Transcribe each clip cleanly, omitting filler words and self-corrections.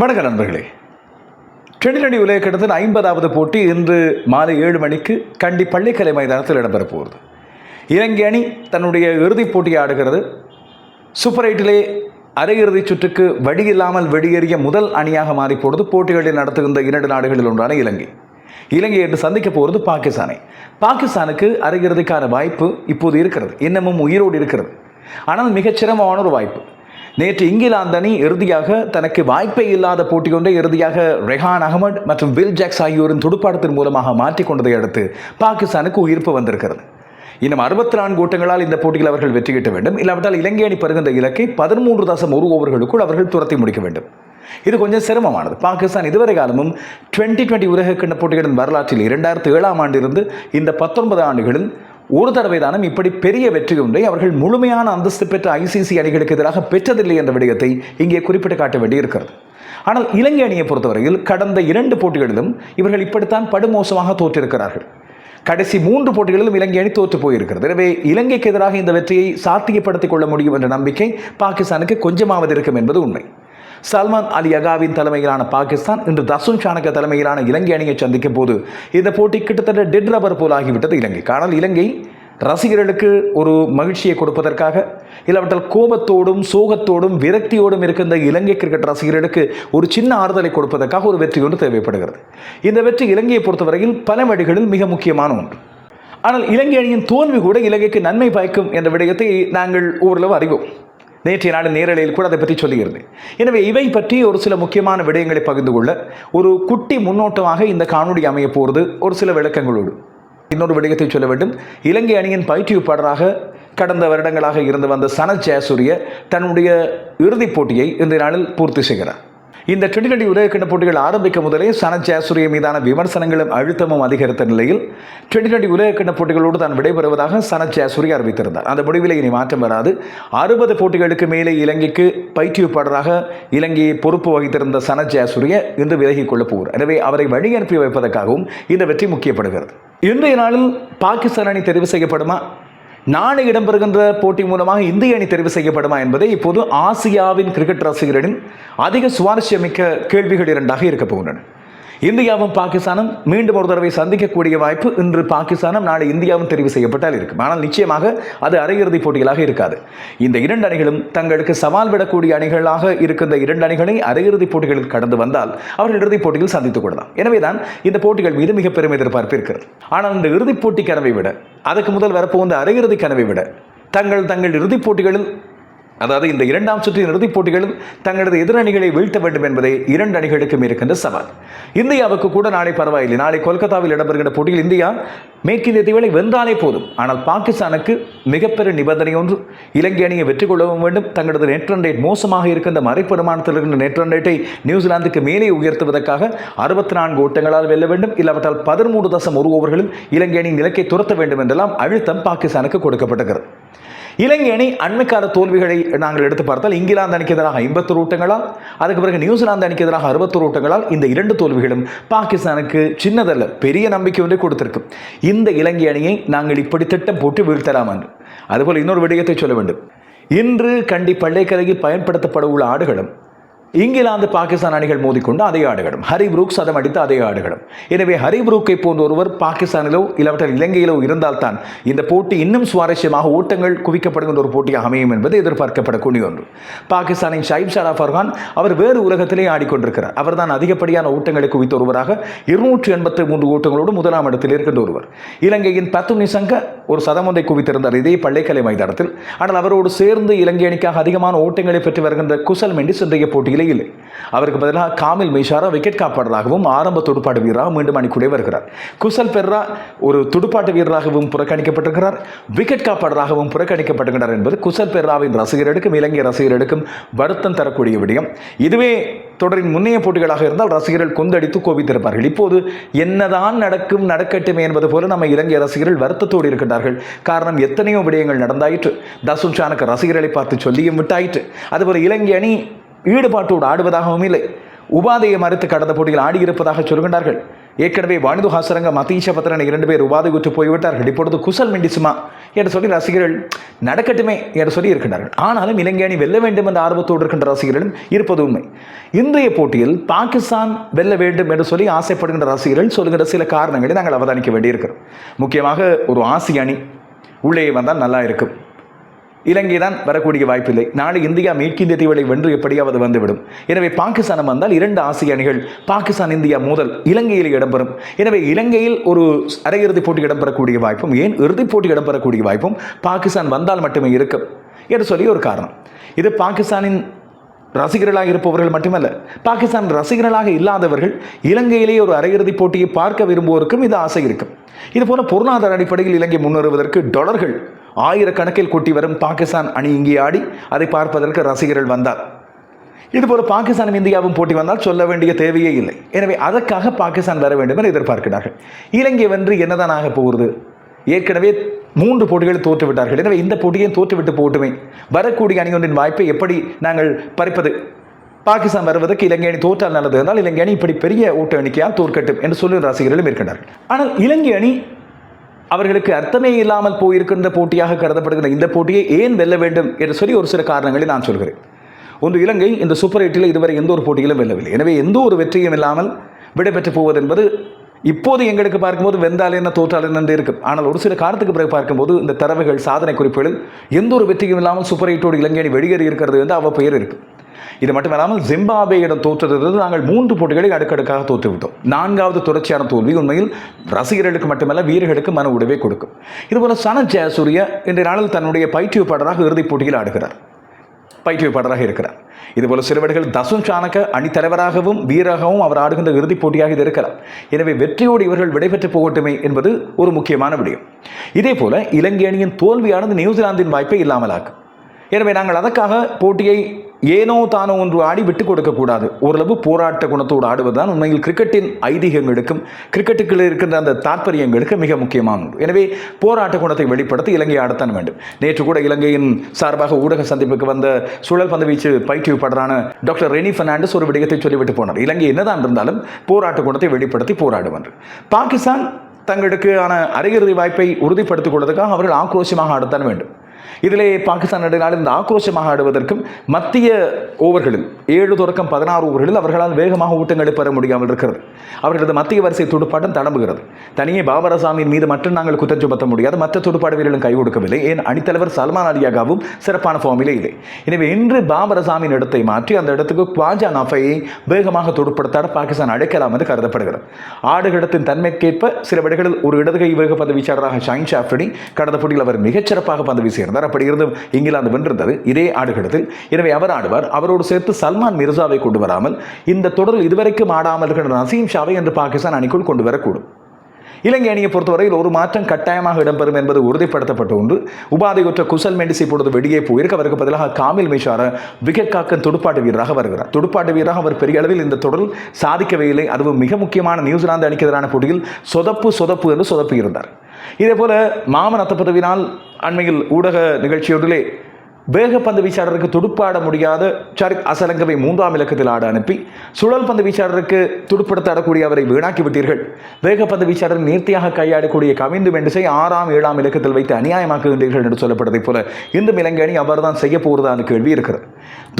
வணக்கம் நண்பர்களே. ட்வெண்டி உலகக்கிண்ணத்தின் 50வது போட்டி இன்று மாலை 7 மணிக்கு கண்டி பள்ளிக்கலை மைதானத்தில் இடம்பெற போகிறது. இலங்கை அணி தன்னுடைய இறுதிப் போட்டியை ஆடுகிறது. சூப்பர் 8 அரையிறுதிச் சுற்றுக்கு வழியில்லாமல் வெளியேறிய முதல் அணியாக மாறிப்போடுது போட்டிகளில் நடத்துகின்ற 2 நாடுகளில் ஒன்றான இலங்கை என்று சந்திக்க போகிறது பாகிஸ்தானை. பாகிஸ்தானுக்கு அரையிறுதிக்கான வாய்ப்பு இப்போது இருக்கிறது, இன்னமும் உயிரோடு இருக்கிறது. ஆனால் மிகச் சிரமமான ஒரு வாய்ப்பு. நேற்று இங்கிலாந்து அணி இறுதியாக தனக்கு வாய்ப்பே இல்லாத போட்டி கொண்டே இறுதியாக ரெஹான் அகமது மற்றும் வில் ஜாக்ஸ் ஆகியோரின் துடுப்பாட்டத்தின் மூலமாக மாற்றிக்கொண்டதை அடுத்து பாகிஸ்தானுக்கு உயிர்ப்பு வந்திருக்கிறது. இன்னும் 64 ஓட்டங்களால் இந்த போட்டியில் அவர்கள் வெற்றி கிட்ட வேண்டும். இல்லாவிட்டால் இலங்கை அணி பெறுகின்ற இலக்கை 13.1 ஓவர்களுக்குள் அவர்கள் துரத்தி முடிக்க வேண்டும். இது கொஞ்சம் சிரமமானது. பாகிஸ்தான் இதுவரை காலமும் 2020 உலகக்கிண்ண போட்டிகளின் வரலாற்றில் 2007ஆம் ஆண்டிலிருந்து இந்த 19 ஆண்டுகளில் ஒரு தடவை தானும் இப்படி பெரிய வெற்றி ஒன்றை அவர்கள் முழுமையான அந்தஸ்து பெற்ற ஐசிசி அணிகளுக்கு எதிராக பெற்றதில்லை என்ற விடயத்தை இங்கே குறிப்பிட்டு காட்ட வேண்டியிருக்கிறது. ஆனால் இலங்கை அணியை பொறுத்தவரையில் கடந்த 2 போட்டிகளிலும் இவர்கள் இப்படித்தான் படுமோசமாக தோற்றிருக்கிறார்கள். கடைசி 3 போட்டிகளிலும் இலங்கை அணி தோற்று போயிருக்கிறது. எனவே இலங்கைக்கு எதிராக இந்த வெற்றியை சாத்தியப்படுத்திக் கொள்ள முடியும் என்ற நம்பிக்கை பாகிஸ்தானுக்கு கொஞ்சமாவது இருக்கும் என்பது உண்மை. சல்மான் அலி அகாவின் தலைமையிலான பாகிஸ்தான் இன்று தசுன் சாணக்க தலைமையிலான இலங்கை அணியை சந்திக்கும் போது இந்த போட்டி கிட்டத்தட்ட டெட் ரப்பர் போல் ஆகிவிட்டது இலங்கை. ஆனால் இலங்கை ரசிகர்களுக்கு ஒரு மகிழ்ச்சியை கொடுப்பதற்காக, இல்லாவிட்டால் கோபத்தோடும் சோகத்தோடும் விரக்தியோடும் இருக்கின்ற இலங்கை கிரிக்கெட் ரசிகர்களுக்கு ஒரு சின்ன ஆறுதலை கொடுப்பதற்காக ஒரு வெற்றி ஒன்று தேவைப்படுகிறது. இந்த வெற்றி இலங்கையை பொறுத்தவரையில் பல வழிகளில் மிக முக்கியமான ஒன்று. ஆனால் இலங்கை அணியின் தோல்வி கூட இலங்கைக்கு நன்மை பயக்கும் என்ற விடயத்தை நாங்கள் ஓரளவு அறிவோம். நேற்றைய நாடு நேரலையில் கூட அதை பற்றி சொல்லியிருந்தேன். எனவே இவை பற்றி ஒரு சில முக்கியமான விடயங்களை பகிர்ந்து கொள்ள ஒரு குட்டி முன்னோட்டமாக இந்த காணொலி அமைய போகிறது, ஒரு சில விளக்கங்களோடு. இன்னொரு விடயத்தை சொல்ல வேண்டும். இலங்கை அணியின் பயிற்றுவிப்பாளராக கடந்த வருடங்களாக இருந்து வந்த சனத் ஜெயசூரிய தன்னுடைய இறுதிப் போட்டியை இன்றைய நாளில் பூர்த்தி செய்கிறார். இந்த 2020 உலகக்கிண்ண போட்டிகள் ஆரம்பிக்க முதலே சனத் ஜெயசூரிய மீதான விமர்சனங்களும் அழுத்தமும் அதிகரித்த நிலையில் 2020 உலகக்கிண்ண போட்டிகளோடு தான் விடைபெறுவதாக சனத் ஜெயசூரிய அறிவித்திருந்தார். அந்த முடிவில் இனி மாற்றம் வராது. 60 போட்டிகளுக்கு மேலே இலங்கைக்கு பயிற்றுவிப்பாளராக இலங்கையை பொறுப்பு வகித்திருந்த சனத் ஜெயசூரிய இன்று விலகிக் கொள்ளப் போகிறார். எனவே அவரை வழி அனுப்பி வைப்பதற்காகவும் இந்த வெற்றி முக்கியப்படுகிறது. இன்றைய நாளில் பாகிஸ்தான் அணி தெரிவு செய்யப்படுமா, நாளை இடம்பெறுகின்ற போட்டி மூலமாக இந்திய அணி தெரிவு செய்யப்படுமா என்பதை இப்போது ஆசியாவின் கிரிக்கெட் ரசிகர்களின் அதிக சுவாரஸ்யமிக்க கேள்விகள் 2ஆக இருக்க போகின்றன. இந்தியாவும் பாகிஸ்தானும் மீண்டும் ஒரு தடவை சந்திக்கக்கூடிய வாய்ப்பு இன்று பாகிஸ்தானும் நாளை இந்தியாவும் தெரிவு செய்யப்பட்டால் இருக்கும். ஆனால் நிச்சயமாக அது அரையிறுதிப் போட்டிகளாக இருக்காது. இந்த 2 அணிகளும் தங்களுக்கு சவால் விடக்கூடிய அணிகளாக இருக்கின்ற 2 அணிகளை அரையிறுதிப் போட்டிகளில் கடந்து வந்தால் அவர்கள் இறுதிப் போட்டியில் சந்தித்துக் கொள்ளலாம். எனவேதான் இந்த போட்டிகள் மீது மிக பெரும் எதிர்பார்ப்பு இருக்கிறது. ஆனால் இந்த இறுதிப் போட்டி கனவை விட, அதுக்கு முதல் வரப்போகின்ற அரையிறுதி கனவை விட தங்கள் இறுதிப் போட்டிகளில், அதாவது இந்த 2ஆம் சுற்றின் இறுதிப் போட்டிகளில் தங்களது எதிரணிகளை வீழ்த்த வேண்டும் என்பதே 2 அணிகளுக்கும் இருக்கின்ற சவால். இந்தியாவுக்கு கூட நாளை பரவாயில்லை. நாளை கொல்கத்தாவில் இடம்பெறுகின்ற போட்டியில் இந்தியா மேற்கிந்திய தீவுகளை வென்றாலே போதும். ஆனால் பாகிஸ்தானுக்கு மிகப்பெரிய நிபந்தனை ஒன்று, இலங்கை அணியை வெற்றி கொள்ளவும் வேண்டும். தங்களது நெட் ரன் ரேட் மோசமாக இருக்கின்ற மறைப்படுமானத்தில் இருக்கின்ற நெட் ரன் ரேட்டை நியூசிலாந்துக்கு மேலே உயர்த்துவதற்காக 64 ஓட்டங்களால் வெல்ல வேண்டும். இல்லாவிட்டால் 13.1 ஓவர்களில் இலங்கை அணி இலக்கை துரத்த வேண்டும் என்றெல்லாம் அழுத்தம் பாகிஸ்தானுக்கு கொடுக்கப்பட்டிருக்கிறது. இலங்கை அணி அண்மைக்கால தோல்விகளை நாங்கள் எடுத்து பார்த்தால் இங்கிலாந்து அணிக்கு எதிராக 51 ஓட்டங்களால், அதுக்கு பிறகு நியூசிலாந்து அணிக்கு எதிராக 61 ஓட்டங்களால் இந்த 2 தோல்விகளும் பாகிஸ்தானுக்கு சின்னதல்ல, பெரிய நம்பிக்கை ஒன்றை கொடுத்திருக்கும். இந்த இலங்கை அணியை நாங்கள் இப்படி திட்டம் போட்டு வீழ்த்தலாம் என்று. அதுபோல் இன்னொரு விடயத்தை சொல்ல வேண்டும். இன்று கண்டி பள்ளிக்கரையில் பயன்படுத்தப்பட உள்ள ஆடுகளும் இங்கிலாந்து பாகிஸ்தான் அணிகள் மோதிக்கொண்டு அதே ஆடுகளும், ஹரி புரூக் சதம் அடித்த அதே ஆடுகளும். எனவே ஹரி புரூக்கை போன்ற ஒருவர் பாகிஸ்தானிலோ இல்லாவிட்டால் இலங்கையிலோ இருந்தால்தான் இந்த போட்டி இன்னும் சுவாரஸ்யமாக ஓட்டங்கள் குவிக்கப்படுகின்ற ஒரு போட்டியாக அமையும் என்பது எதிர்பார்க்கப்படக்கூடிய ஒன்று. பாகிஸ்தானின் ஷாயிப் ஷராஃப் கான் அவர் வேறு உலகத்திலே ஆடிக்கொண்டிருக்கிறார். அவர் தான் அதிகப்படியான ஓட்டங்களை குவித்த ஒருவராக 283 ஓட்டங்களோடு 1ஆம் இடத்தில் இருக்கின்ற ஒருவர். இலங்கையின் பத்தும் நிசங்க ஒரு சதம் ஒன்றை குவித்திருந்தார் இதே பள்ளிக்கலை மைதானத்தில். ஆனால் அவரோடு சேர்ந்து இலங்கை அணிக்காக அதிகமான ஓட்டங்களை பெற்று வருகின்ற குசல் மெண்டிஸ் இன்றைய போட்டியில் இல்லை. அவருக்கு பதிலாக காமில் மெய்ஷாரா விக்கெட் காப்பாளராகவும் ஆரம்ப துடுப்பாட்டு வீரராக மீண்டும் அணிக்குள்ளே வருகிறார். குசல் பெர்ரா ஒரு துடுப்பாட்டு வீரராகவும் புறக்கணிக்கப்பட்டிருக்கிறார், விக்கெட் காப்பாளராகவும் புறக்கணிக்கப்பட்டிருக்கிறார் என்பது குசல் பெர்ராவின் ரசிகர்களுக்கும் இலங்கை ரசிகர்களுக்கும் வருத்தம் தரக்கூடிய விடயம். இதுவே தொடரின் முன்னைய போட்டிகளாக இருந்தால் ரசிகர்கள் கொந்தடித்து கோபித்திருப்பார்கள். இப்போது என்னதான் நடக்கட்டுமே என்பது போல நம்ம இலங்கை ரசிகர்கள் வருத்தத்தோடு இருக்கின்றார்கள். காரணம், எத்தனையோ விடயங்கள் நடந்தாயிற்று. தசுன் சாணக்க ரசிகர்களை பார்த்து சொல்லியும் விட்டாயிற்று. அதுபோல இலங்கை அணி ஈடுபாட்டோடு ஆடுவதாகவும் இல்லை, உபாதையை மறுத்து கடந்த போட்டியில் ஆடியிருப்பதாக சொல்கின்றார்கள். ஏற்கனவே வாணிது ஹாசரங்க மதீஷ பத்திரன் 2 பேர் உபாதை குற்று போய்விட்டார்கள். இப்பொழுது குசல் மெண்டிசுமா என்று சொல்லி ரசிகர்கள் நடக்கட்டுமே என்று சொல்லி இருக்கின்றார்கள். ஆனாலும் இலங்கை அணி வெல்ல வேண்டும் என்ற ஆர்வத்தோடு இருக்கின்ற ரசிகர்களும் இருப்பது உண்மை. இன்றைய போட்டியில் பாகிஸ்தான் வெல்ல வேண்டும் என்று சொல்லி ஆசைப்படுகின்ற ரசிகர்கள் சொல்லுகின்ற சில காரணங்களை நாங்கள் அவதானிக்க வேண்டியிருக்கிறோம். முக்கியமாக ஒரு ஆசிய அணி உள்ளே வந்தால் நல்லா இருக்கும். இலங்கை தான் வரக்கூடிய வாய்ப்பில்லை. நாளை இந்தியா மேற்கிந்திய தீவுகளை வென்று எப்படியாவது வந்துவிடும். எனவே பாகிஸ்தானம் வந்தால் 2 ஆசிய அணிகள் பாகிஸ்தான் இந்தியா மோதல் இலங்கையில் இடம்பெறும். எனவே இலங்கையில் ஒரு அரையிறுதிப் போட்டி இடம்பெறக்கூடிய வாய்ப்பும் ஏன் இறுதிப் போட்டி இடம்பெறக்கூடிய வாய்ப்பும் பாகிஸ்தான் வந்தால் மட்டுமே இருக்கும் என்று சொல்லி ஒரு காரணம். இது பாகிஸ்தானின் ரசிகர்களாக இருப்பவர்கள் மட்டுமல்ல, பாகிஸ்தான் ரசிகர்களாக இல்லாதவர்கள் இலங்கையிலேயே ஒரு அரையிறுதிப் போட்டியை பார்க்க விரும்புவோருக்கும் இது ஆசை இருக்கும். இதுபோல பொருளாதார அடிப்படையில் இலங்கை முன்னேறுவதற்கு டாலர்கள் ஆயிரக்கணக்கில் கொட்டி வரும் பாகிஸ்தான் அணி இங்கே ஆடி அதை பார்ப்பதற்கு ரசிகர்கள் வந்தார். இதுபோல பாகிஸ்தானும் இந்தியாவும் போட்டி வந்தால் சொல்ல வேண்டிய தேவையே இல்லை. எனவே அதற்காக பாகிஸ்தான் வர வேண்டும் என்று எதிர்பார்க்கிறார்கள். இலங்கை வென்று என்னதான் ஆக போகிறது? ஏற்கனவே 3 போட்டிகள் தோற்றுவிட்டார்கள். எனவே இந்த போட்டியை தோற்றுவிட்டு போட்டுமே வரக்கூடிய அணி ஒன்றின் வாய்ப்பை எப்படி நாங்கள் பறிப்பது? பாகிஸ்தான் வருவதற்கு இலங்கை அணி தோற்றால் நல்லது என்றால் இலங்கை அணி இப்படி பெரிய ஓட்ட எண்ணிக்கையால் தோற்கட்டும் என்று சொல்லும் ரசிகர்களும் இருக்கின்றார்கள். ஆனால் இலங்கை அணி அவர்களுக்கு அர்த்தமே இல்லாமல் போயிருக்கின்ற போட்டியாக கருதப்படுகின்ற இந்த போட்டியை ஏன் வெல்ல வேண்டும் என்று சொல்லி ஒரு சில காரணங்களை நான் சொல்கிறேன். ஒன்று, இலங்கை இந்த சூப்பர் 8 இதுவரை எந்த ஒரு போட்டியிலும் வெல்லவில்லை. எனவே எந்த ஒரு வெற்றியும் இல்லாமல் விடைபெற்று போவது என்பது இப்போது எங்களுக்கு பார்க்கும்போது வெந்தால் என்ன தோற்றால் என்ன இருக்கும். ஆனால் ஒரு சில காலத்துக்கு பிறகு பார்க்கும்போது இந்த தரவுகள் சாதனை குறிப்புகளில் எந்த ஒரு வெற்றியும் இல்லாமல் சூப்பர் 8 இலங்கை அணி வெளியேறி இருக்கிறது என்று அவ பெயர் இருக்கு. இது மட்டுமல்லாமல் ஜிம்பாப்வேயிடம் தோற்றதிலிருந்து நாங்கள் 3 போட்டிகளை அடுக்கடுக்காக தோற்றுவிட்டோம். 4வது தொடர்ச்சியான தோல்வி உண்மையில் ரசிகர்களுக்கு மட்டுமல்ல வீரர்களுக்கு மன உடவே கொடுக்கும். இதுபோல சனத் ஜெயசூரிய இன்றைய நாளில் தன்னுடைய பயிற்றுவிப்பாளராக இறுதிப் போட்டியில் ஆடுகிறார், பயிற்றுவிப்பாளராக இருக்கிறார். இதுபோல சிறுவர்கள் தசுன் சாணக்க அணித்தலைவராகவும் வீரராகவும் அவர் ஆடுகின்ற இறுதிப் போட்டியாக இது இருக்கலாம். எனவே வெற்றியோடு இவர்கள் விடைபெற்று போகட்டுமே என்பது ஒரு முக்கியமான விடயம். இதே போல இலங்கை அணியின் தோல்வியானது நியூசிலாந்தின் வாய்ப்பை இல்லாமலாக்கும். எனவே நாங்கள் அதற்காக போட்டியை ஏனோ தானோ ஒன்று ஆடி விட்டுக் கொடுக்கக்கூடாது. ஓரளவு போராட்ட குணத்தோடு ஆடுவதுதான் உண்மையில் கிரிக்கெட்டின் ஐதீகங்களுக்கும் கிரிக்கெட்டுக்குள்ளே இருக்கின்ற அந்த தாற்பயங்களுக்கு மிக முக்கியமானது. எனவே போராட்ட குணத்தை வெளிப்படுத்தி இலங்கை ஆடத்தான் வேண்டும். நேற்று கூட இலங்கையின் சார்பாக ஊடக சந்திப்புக்கு வந்த சுழல் பந்து வீச்சு பயிற்றுவிப்பாளரான டாக்டர் ரெனி பெர்னாண்டஸ் ஒரு விடயத்தை சொல்லிவிட்டு போனார். இலங்கை என்னதான் இருந்தாலும் போராட்ட குணத்தை வெளிப்படுத்தி போராடும் என்று. பாகிஸ்தான் தங்களுக்கான அரையிறுதி வாய்ப்பை உறுதிப்படுத்திக் கொள்வதற்காக அவர்கள் ஆக்ரோஷமாக ஆடத்தான் வேண்டும். இதிலே பாகிஸ்தான் நாடு இந்த ஆக்ரோஷமாக ஆடுவதற்கும் மத்திய ஓவர்களில் 7 தொடக்கம் 16 ஓவர்களில் அவர்களால் வேகமாக ஊட்டங்களை பெற முடியாமல் இருக்கிறது. அவர்களது மத்திய வரிசை துடுப்பாட்டம் தடம்புகிறது. தனியே பாபர் அசாமின் மீது மட்டும் நாங்கள் குற்றம் சுமத்த முடியாது. மற்ற துடுப்பாடு வீரர்களும் கை கொடுக்கவில்லை. ஏன் அணித்தலைவர் சல்மான் அலியாகவும் சிறப்பான ஃபார்மிலே இல்லை. எனவே இன்று பாபர் அசாமின் இடத்தை மாற்றி அந்த இடத்துக்கு குவாஜா நஃபையை வேகமாக துடுப்படுத்தாட பாகிஸ்தான் அழைக்கலாம் என்று கருதப்படுகிறது. ஆடுகளத்தின் தன்மைக்கேற்ப சில விடைகளில் ஒரு இடதுகை வேக பந்து வீச்சாளராக ஷைன் ஷாஃப்ரிடி கடந்த போட்டியில் அவர் மிகச்சிறப்பாக பந்து வீசியிருந்தார். அப்படி இருந்தும் இங்கிலாந்து வென்றிருந்தது இதே ஆடுகளத்தில். எனவே அவர் ஆடுவார். அவரோடு சேர்த்து சல்மான் மிர்சாவை கொண்டு வராமல் இந்த தொடரில் இதுவரைக்கும் ஆடாமல் இருக்கிற நசீம் ஷாவை என்று பாகிஸ்தான் அணிக்குள் கொண்டு வரக்கூடும். இலங்கை அணியை பொறுத்தவரையில் ஒரு மாற்றம் கட்டாயமாக இடம்பெறும் என்பது உறுதிப்படுத்தப்பட்ட ஒன்று. உபாதையுற்ற குசல் மெண்டிஸ் இப்பொழுது வெளியே போயிருக்கு. அவருக்கு பதிலாக காமில் மிஷார விக்கெட் காக்கும் துடுப்பாட்டு வீரராக வருகிறார். துடுப்பாட்டு வீரராக அவர் பெரிய அளவில் இந்த தொடரில் சாதிக்கவே இல்லை. அதுவும் மிக முக்கியமான நியூசிலாந்து அணிக்கு எதிரான போட்டியில் சொதப்பு என்று சொதப்பி இருந்தார். இதேபோல மாமன் அத்தப்பதவினால் அண்மையில் ஊடக நிகழ்ச்சியொன்றிலே வேகப்பந்து வீச்சாளருக்கு துடுப்பாட முடியாத ஷரிக் அசலங்கவை 3ஆம் இலக்கத்தில் ஆட அனுப்பி சுழல் பந்து வீச்சாளருக்கு துடுப்படுத்த ஆடக்கூடிய அவரை வீணாக்கி விட்டீர்கள். வேகப்பந்து வீச்சாளர் நேர்த்தியாக கையாடக்கூடிய கவிந்து மெண்டிஸை 6ஆம் 7ஆம் இலக்கத்தில் வைத்து அநியாயமாக்குகின்றீர்கள் என்று சொல்லப்பட்டதைப் போல இந்த இலங்கை அணி அவர் தான் செய்ய போகிறதான கேள்வி இருக்கிறது.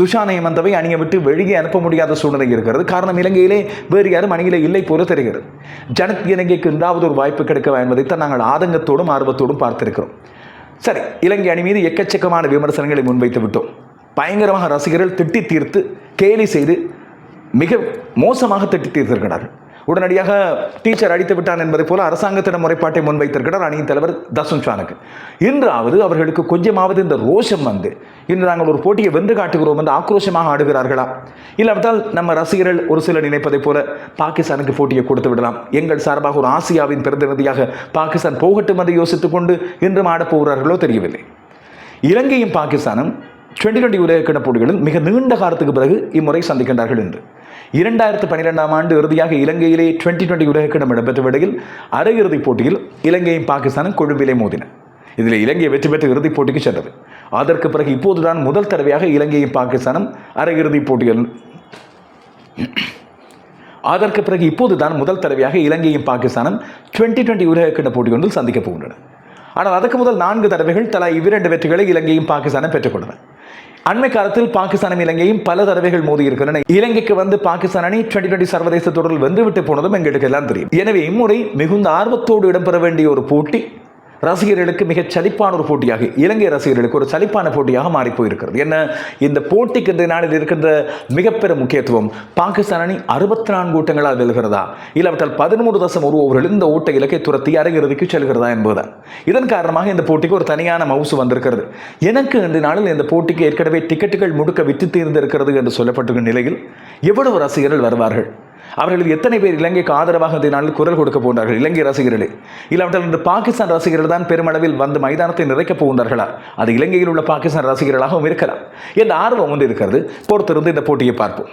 துஷான் ஹேமந்தவை அணியை விட்டு வெளியே அனுப்ப முடியாத சூழ்நிலை இருக்கிறது. காரணம் இலங்கையிலே வேறு யாரும் அணியிலே இல்லை போல தெரிகிறது. ஜனத் இலங்கைக்கு இரண்டாவது ஒரு வாய்ப்பு கிடைக்க என்பதைத்தான் நாங்கள் ஆதங்கத்தோடும் ஆர்வத்தோடும் பார்த்திருக்கிறோம். சரி, இலங்கை அணி மீது எக்கச்சக்கமான விமர்சனங்களை முன்வைத்து விட்டோம். பயங்கரமாக ரசிகர்கள் திட்டி தீர்த்து கேலி செய்து மிக மோசமாக திட்டி தீர்த்திருக்கிறார்கள். உடனடியாக டீச்சர் அடித்து விட்டான் என்பதை போல அரசாங்கத்திடம் முறைப்பாட்டை முன்வைத்திருக்கிறார் அணியின் தலைவர் தசுன் சாணக்க. இன்றாவது அவர்களுக்கு கொஞ்சமாவது இந்த ரோஷம் வந்து இன்று நாங்கள் ஒரு போட்டியை வென்று காட்டுகிறோம் என்று ஆக்ரோஷமாக ஆடுகிறார்களா? இல்லாவிட்டால் நம்ம ரசிகர்கள் ஒரு சிலர் நினைப்பதைப் போல பாகிஸ்தானுக்கு போட்டியை கொடுத்து விடலாம், எங்கள் சார்பாக ஒரு ஆசியாவின் பிரதிநிதியாக பாகிஸ்தான் போகட்டும் என்று யோசித்துக் கொண்டு இன்றும் ஆடப்போகிறார்களோ தெரியவில்லை. இலங்கையும் பாகிஸ்தானும் 2020 உலகக்கிண்ண போட்டிகளில் மிக நீண்ட காலத்துக்கு பிறகு இம்முறை சந்திக்கின்றார்கள் என்று 2012ஆம் ஆண்டு இறுதியாக இலங்கையிலே 2020 உலகக்கிண்ணம் இடம்பெற்ற வேளையில் அரையிறுதிப் போட்டியில் இலங்கையும் பாகிஸ்தானும் கொழும்பிலே மோதின. இதில் இலங்கை வெற்றி பெற்று இறுதிப் போட்டிக்கு சென்றது. அதற்கு பிறகு இப்போதுதான் முதல் தடவையாக இலங்கையும் பாகிஸ்தானும் அரையிறுதிப் போட்டிகள் அதற்கு பிறகு இப்போது தான் முதல் தடவையாக இலங்கையும் பாகிஸ்தானும் 2020 உலகக்கிண்ண போட்டி ஒன்றில் சந்திக்கப் போகின்றன. ஆனால் அதற்கு முதல் 4 தடவைகள் தலா 2 வெற்றிகளை இலங்கையும் பாகிஸ்தானும் பெற்றுக்கொண்டன. அண்மை காலத்தில் பாகிஸ்தானும் இலங்கையும் பல தடவைகள் மோதி இருக்கின்றன. இலங்கைக்கு வந்து பாகிஸ்தான் அணி 2020 சர்வதேச தொடரில் வென்றுவிட்டு போனதும் எங்களுக்கு எல்லாம் தெரியும். எனவே இம்முறை மிகுந்த ஆர்வத்தோடு இடம்பெற வேண்டிய ஒரு போட்டி ரசிகர்களுக்கு மிகச் சலிப்பான ஒரு போட்டியாக, இலங்கை ரசிகர்களுக்கு ஒரு சலிப்பான போட்டியாக மாறிப்போயிருக்கிறது. என்ன, இந்த போட்டிக்கு இந்த நாளில் இருக்கின்ற மிகப்பெரும் முக்கியத்துவம், பாகிஸ்தான் அணி 64 ஓட்டங்களால் வெல்கிறதா, இல்லாவிட்டால் 13.1 ஓவர்கள் இந்த ஓட்ட இலக்கை துரத்தி அரையிறுதிக்கு செல்கிறதா என்பதுதான். இதன் காரணமாக இந்த போட்டிக்கு ஒரு தனியான மவுசு வந்திருக்கிறது. எனக்கு இந்த நாளில் இந்த போட்டிக்கு ஏற்கனவே டிக்கெட்டுகள் முடுக்க விற்று தீர்ந்திருக்கிறது என்று சொல்லப்பட்டிருக்கும் நிலையில் எவ்வளவு ரசிகர்கள் வருவார்கள், அவர்கள் எத்தனை பேர் இலங்கைக்கு ஆதரவாக இந்த நாளில் குரல் கொடுக்க போகிறார்கள், இலங்கை ரசிகர்களே, இல்லாவிட்டால் இந்த பாகிஸ்தான் ரசிகர்கள் தான் பெருமளவில் வந்து மைதானத்தை நிறைக்கப் போகின்றார்களா, அது இலங்கையில் உள்ள பாகிஸ்தான் ரசிகர்களாகவும் இருக்கலாம் என்ற ஆர்வம் ஒன்று இருக்கிறது. பொறுத்திருந்து இந்த போட்டியை பார்ப்போம்.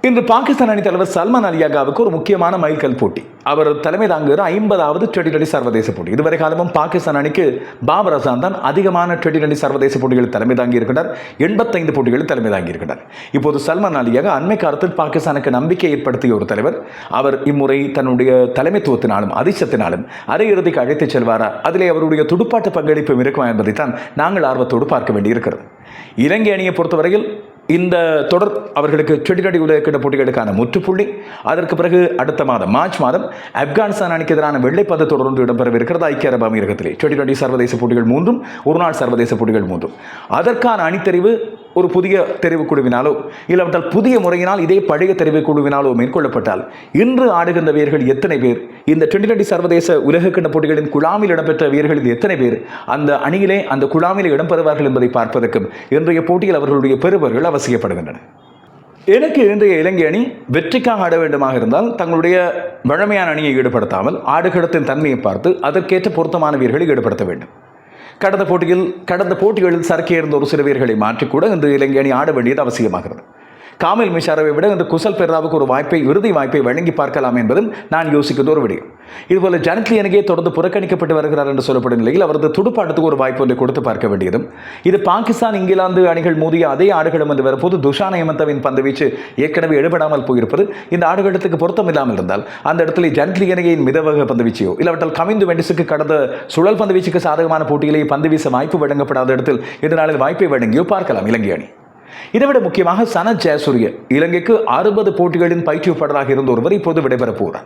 இன்று பாகிஸ்தான் அணி தலைவர் சல்மான் அலியாகாவுக்கு ஒரு முக்கியமான மைல்கல் போட்டி. அவர் தலைமை தாங்குகிற 50வது T20 சர்வதேச போட்டி. இதுவரை காலமும் பாகிஸ்தான் அணிக்கு பாபர் அசாம் தான் அதிகமான T20 சர்வதேச போட்டிகளில் தலைமை தாங்கி இருக்கிறார். 85 போட்டிகளில் தலைமை தாங்கி இருக்கிறார். இப்போது சல்மான் அலியாக அண்மை காலத்தில் பாகிஸ்தானுக்கு நம்பிக்கை ஏற்படுத்திய ஒரு தலைவர். அவர் இம்முறை தன்னுடைய தலைமைத்துவத்தினாலும் அதிர்ஷ்டத்தினாலும் அரையிறுதிக்கு அழைத்துச் செல்வாரா, அதிலே அவருடைய துடுப்பாட்ட பங்களிப்பும் இருக்குமா என்பதைத்தான் நாங்கள் ஆர்வத்தோடு பார்க்க வேண்டியிருக்கிறது. இலங்கை அணியை பொறுத்தவரையில் இந்த தொடர் அவர்களுக்கு T20 உலகக்கிண்ண போட்டிகளுக்கான முற்றுப்புள்ளி. அதற்கு பிறகு அடுத்த மாதம் மார்ச் மாதம் ஆப்கானிஸ்தான் அணிக்கு எதிரான வெள்ளைப்பந்து தொடர் ஒன்று இடம்பெறவிருக்கிறது ஐக்கிய அரபு அமீரகத்திலே. T20 சர்வதேச போட்டிகள் 3, ஒருநாள் சர்வதேச போட்டிகள் 3. அதற்கான அணித்தெரிவு ஒரு புதிய தெரிவு குழுவினாலோ இல்லாவிட்டால் புதிய முறையினால் இதே பழைய தெரிவு குழுவினாலோ மேற்கொள்ளப்பட்டால் இன்று ஆடுகின்ற வீரர்கள் எத்தனை பேர், இந்த T20 சர்வதேச உலகக்கிண்ண போட்டிகளின் குழாமில் இடம்பெற்ற வீரர்களில் எத்தனை பேர் அந்த அணியிலே அந்த குழாமில் இடம்பெறுவார்கள் என்பதை பார்ப்பதற்கும் இன்றைய போட்டியில் அவர்களுடைய பெறுவர்கள் அவசியப்படுகின்றன. எனக்கு இன்றைய இலங்கை அணி வெற்றிக்காக ஆட வேண்டுமாக இருந்தால் தங்களுடைய வழமையான அணியை ஈடுபடுத்தாமல் ஆடுகளத்தின் தன்மையை பார்த்து அதற்கேற்ற பொருத்தமான வீரர்களை ஈடுபடுத்த வேண்டும். கடந்த போட்டிகளில் சறுக்கி இருந்த ஒரு சில வீரர்களை மாற்றிக்கூட இன்று இலங்கை அணி ஆட வேண்டியது அவசியமாகிறது. காமில் மிஷாரவை விட இன்று குசல் பெர்ராவுக்கு ஒரு இறுதி வாய்ப்பை வழங்கி பார்க்கலாம் என்பதும் நான் யோசிக்கின்ற ஒரு விடயம். இதுபோல ஜனட்லி எனக்கே தொடர்ந்து புறக்கணிக்கப்பட்டு வருகிறார் என்று சொல்லப்படும் நிலையில் அவரது துடுப்பாட்டத்துக்கு ஒரு வாய்ப்பு ஒன்றை கொடுத்து பார்க்க வேண்டியதும், இது பாகிஸ்தான் இங்கிலாந்து அணிகள் மோதிய அதே ஆடுகளம் என்று வரும்போது துஷான் ஹேமந்தவின் பந்துவீச்சு ஏற்கனவே எடுபடாமல் போயிருப்பது இந்த ஆடுகளத்துக்கு பொருத்தம் இல்லாமல் இருந்தால் அந்த இடத்துல ஜனட்லி எனகையின் மிதவக பந்துவீச்சையோ இல்லாவிட்டால் கமிந்து வெண்டிஸுக்கு கடந்த சுழல் பந்துவீச்சுக்கு சாதகமான போட்டியிலேயே பந்து வீச வாய்ப்பு வழங்கப்படாத இடத்தில் இந்த நாளில் வாய்ப்பை வழங்கியோ பார்க்கலாம் இலங்கை அணி. இதைவிட முக்கியமாக சனத் ஜெயசூரிய இலங்கைக்கு 60 போட்டிகளின் பயிற்றுவிப்பாளராக இருந்த ஒருவர் இப்போது விடைபெறப் போகிறார்.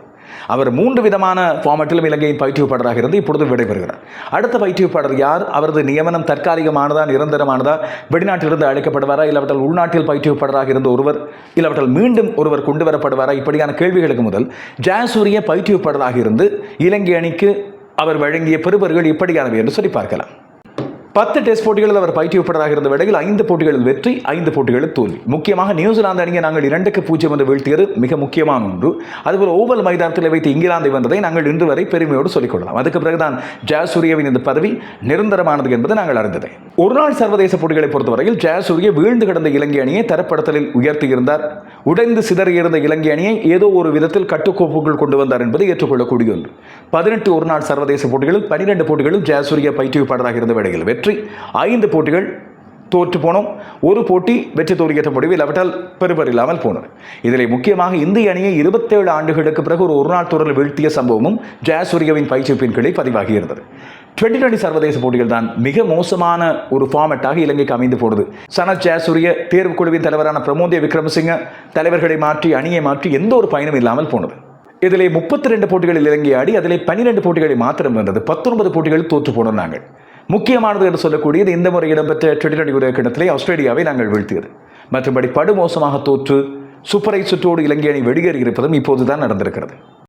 அவர் 3 விதமான ஃபார்மட்டிலும் இலங்கையின் பயிற்றுவிப்பாளராக இருந்து இப்பொழுது விடைபெறுகிறார். அடுத்த பயிற்றுவிப்பாளர் யார், அவரது நியமனம் தற்காலிகமானதா நிரந்தரமானதா, வெளிநாட்டிலிருந்து அழைக்கப்படுவாரா, இல்லாவிட்டால் உள்நாட்டில் பயிற்றுவிப்பாளராக இருந்த ஒருவர் இல்லாவிட்டால் மீண்டும் ஒருவர் கொண்டு வரப்படுவாரா, இப்படியான கேள்விகளுக்கு முதல் ஜெயசூரிய பயிற்றுவிப்பாளராக இருந்து இலங்கை அணிக்கு அவர் வழங்கிய பெறுபர்கள் இப்படியானவை என்று சொல்லி பார்க்கலாம். 10 டெஸ்ட் போட்டிகளில் அவர் பயிற்றுவிப்பாளராக இருந்த வேளையில் 5 போட்டிகளில் வெற்றி, 5 போட்டிகளில் தோல்வி. முக்கியமாக நியூசிலாந்து அணியை நாங்கள் 2-0 என்று வீழ்த்தியது மிக முக்கியமான ஒன்று. அதுபோல் ஓவல் மைதானத்தில் வைத்து இங்கிலாந்தை வந்ததை நாங்கள் இன்று வரை பெருமையோடு சொல்லிக்கொள்ளலாம். அதுக்கு பிறகுதான் ஜெயசூரியவின் இந்த பதவி நிரந்தரமானது என்பது நாங்கள் அறிந்தது. ஒருநாள் சர்வதேச போட்டிகளை பொறுத்தவரையில் ஜெயசூரிய வீழ்ந்து கிடந்த இலங்கை அணியை தரப்படுத்தலில் உயர்த்தியிருந்தார். உடைந்து சிதறியிருந்த இலங்கை அணியை ஏதோ ஒரு விதத்தில் கட்டுக்கோப்புக்குள் கொண்டு வந்தார் என்பது ஏற்றுக்கொள்ளக்கூடிய ஒன்று. 18 ஒருநாள் சர்வதேச போட்டிகளில் 12 போட்டிகளில் ஜெயசூரிய பயிற்றுவிப்பாளராக இருந்த வேளையில் வெற்றி, 5 போட்டிகள் தோற்று போனோம், ஒரு போட்டி வெற்றி தோல்வியற்ற முடிவில் அவற்றால் பெறுபர் இல்லாமல் போனது. இதில் முக்கியமாக இந்திய அணியை 27 ஆண்டுகளுக்கு பிறகு ஒரு நாள் தொடரில் வீழ்த்திய சம்பவமும் ஜெயசூரியவின் பயிற்சிப்பின் கீழே பதிவாகி இருந்தது. 2020 சர்வதேச போட்டிகள் தான் மிக மோசமான ஒரு ஃபார்மட்டாக இலங்கைக்கு அமைந்து போனது. சனத் ஜெயசூரிய தேர்வுக்குழுவின் தலைவரான பிரமோதே விக்ரமசிங்க தலைவர்களை மாற்றி அணியை மாற்றி எந்த ஒரு பயனும் இல்லாமல் போனது. இதிலே 32 போட்டிகளில் இலங்கை ஆடி அதிலே 12 போட்டிகளை மாத்திரம் வென்றது. 19 போட்டிகளில் தோற்று போனோம். நாங்கள் முக்கியமானது என்று சொல்லக்கூடியது இந்த முறை இடம்பெற்ற T20 உலகக்கிண்ணத்திலே ஆஸ்திரேலியாவை நாங்கள் வீழ்த்தியது. மற்றபடி படுமோசமாக தோற்று சூப்பரை சுற்றோடு இலங்கை அணி வெளியேறி இருப்பதும் இப்போதுதான் நடந்திருக்கிறது.